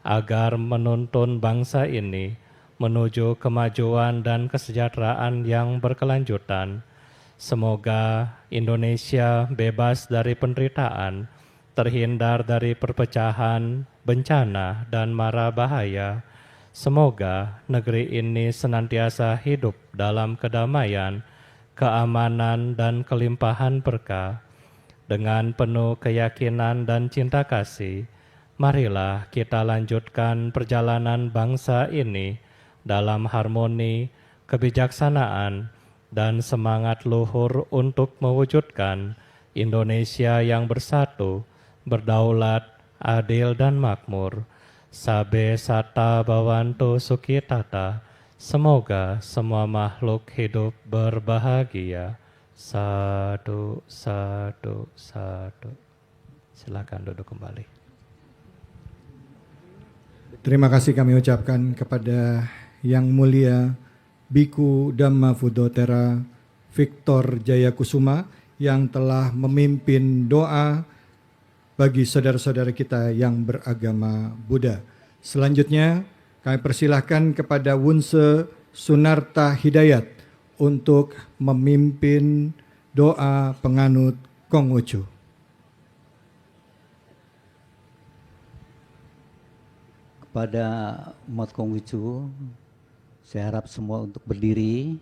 agar menuntun bangsa ini menuju kemajuan dan kesejahteraan yang berkelanjutan. Semoga Indonesia bebas dari penderitaan, terhindar dari perpecahan, bencana, dan mara bahaya. Semoga negeri ini senantiasa hidup dalam kedamaian, keamanan, dan kelimpahan berkah. Dengan penuh keyakinan dan cinta kasih, marilah kita lanjutkan perjalanan bangsa ini dalam harmoni, kebijaksanaan, dan semangat luhur untuk mewujudkan Indonesia yang bersatu, berdaulat, adil, dan makmur. Sabe sata bawanto sukitata. Semoga semua makhluk hidup berbahagia. Sadu, sadu, sadu. Silakan duduk kembali. Terima kasih kami ucapkan kepada Yang Mulia Biku Dhamma Fudotera Victor Jayakusuma yang telah memimpin doa bagi saudara-saudara kita yang beragama Buddha. Selanjutnya kami persilahkan kepada Wunse Sunarta Hidayat untuk memimpin doa penganut Konghucu. Kepada umat Konghucu, saya harap semua untuk berdiri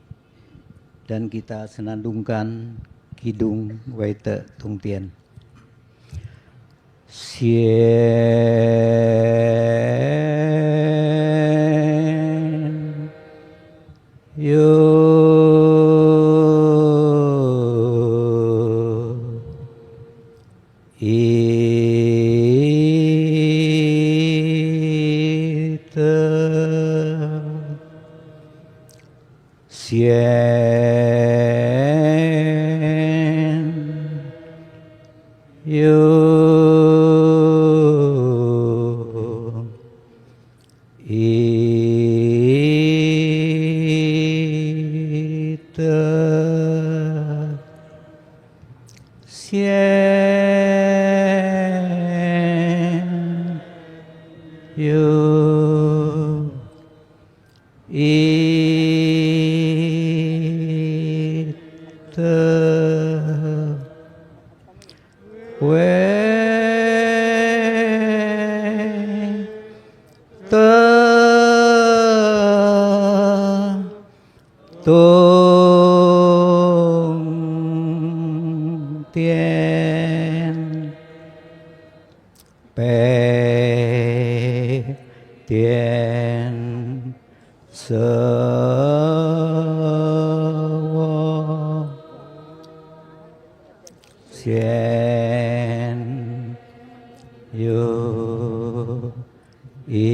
dan kita senandungkan Kidung Waite Tungtien. Sien Yo Ite Sien Yo Tien Se Sien Yu I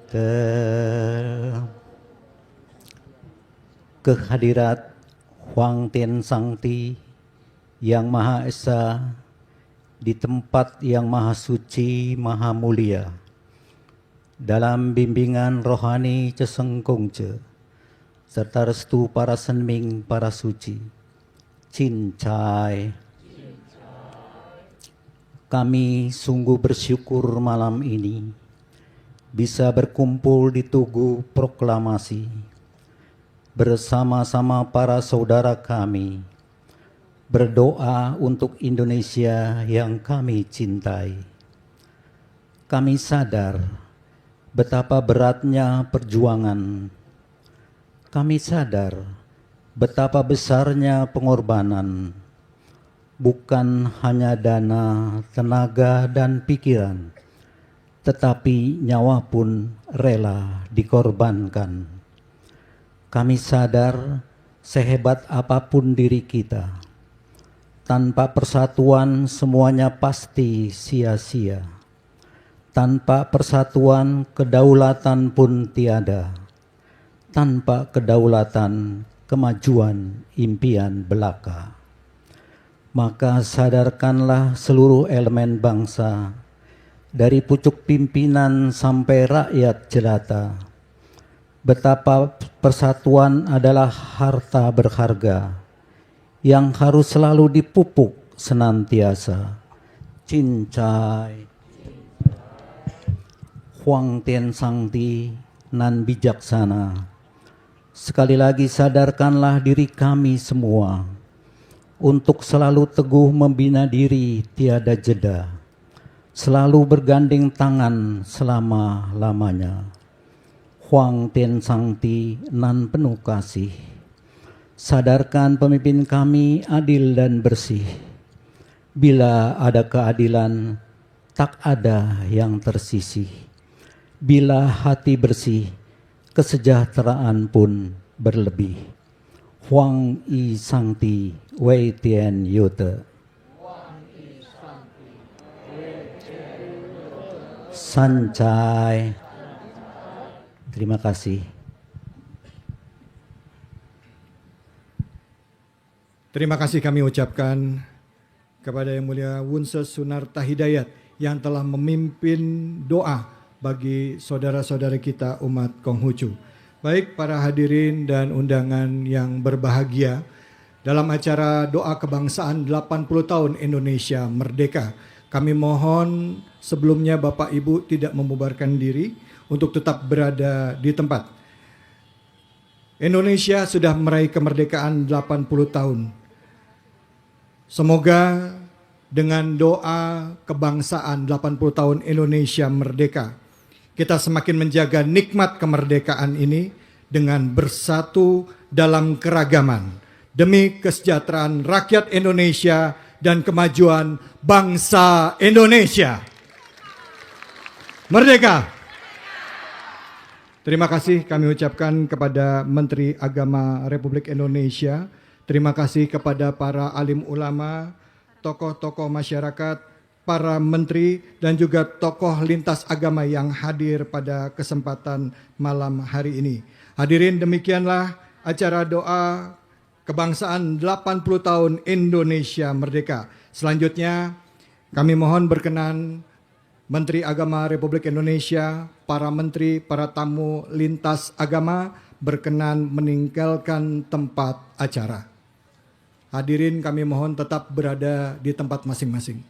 Te Kehadirat Huang Tian Sangti yang Maha Esa di tempat yang Maha Suci, Maha Mulia, dalam bimbingan rohani Ceseng Kongce, serta restu para senming, para suci, Cincai. Kami sungguh bersyukur malam ini bisa berkumpul di Tugu Proklamasi bersama-sama para saudara kami, berdoa untuk Indonesia yang kami cintai. Kami sadar betapa beratnya perjuangan. Kami sadar betapa besarnya pengorbanan, bukan hanya dana, tenaga, dan pikiran, tetapi nyawa pun rela dikorbankan. Kami sadar sehebat apapun diri kita, tanpa persatuan semuanya pasti sia-sia. Tanpa persatuan kedaulatan pun tiada. Tanpa kedaulatan kemajuan impian belaka. Maka sadarkanlah seluruh elemen bangsa, dari pucuk pimpinan sampai rakyat jelata, betapa persatuan adalah harta berharga yang harus selalu dipupuk senantiasa. Cincai Huang Tian Sangti nan bijaksana, sekali lagi sadarkanlah diri kami semua untuk selalu teguh membina diri tiada jeda, selalu bergandeng tangan selama-lamanya. Huang Tian Sangti nan penuh kasih, sadarkan pemimpin kami adil dan bersih. Bila ada keadilan, tak ada yang tersisih. Bila hati bersih, kesejahteraan pun berlebih. Huang I Sangti Wei Tian Yote. Sancai. Terima kasih. Terima kasih kami ucapkan kepada Yang Mulia Wunse Sunarta Hidayat yang telah memimpin doa bagi saudara-saudara kita umat Konghucu. Baik para hadirin dan undangan yang berbahagia, dalam acara doa kebangsaan 80 tahun Indonesia Merdeka, kami mohon sebelumnya Bapak Ibu tidak membubarkan diri untuk tetap berada di tempat. Indonesia sudah meraih kemerdekaan 80 tahun. Semoga dengan doa kebangsaan 80 tahun Indonesia Merdeka, kita semakin menjaga nikmat kemerdekaan ini dengan bersatu dalam keragaman demi kesejahteraan rakyat Indonesia dan kemajuan bangsa Indonesia. Merdeka! Terima kasih kami ucapkan kepada Menteri Agama Republik Indonesia. Terima kasih kepada para alim ulama, tokoh-tokoh masyarakat, para menteri, dan juga tokoh lintas agama yang hadir pada kesempatan malam hari ini. Hadirin, demikianlah acara doa kebangsaan 80 tahun Indonesia Merdeka. Selanjutnya kami mohon berkenan Menteri Agama Republik Indonesia, para menteri, para tamu lintas agama berkenan meninggalkan tempat acara. Hadirin, kami mohon tetap berada di tempat masing-masing.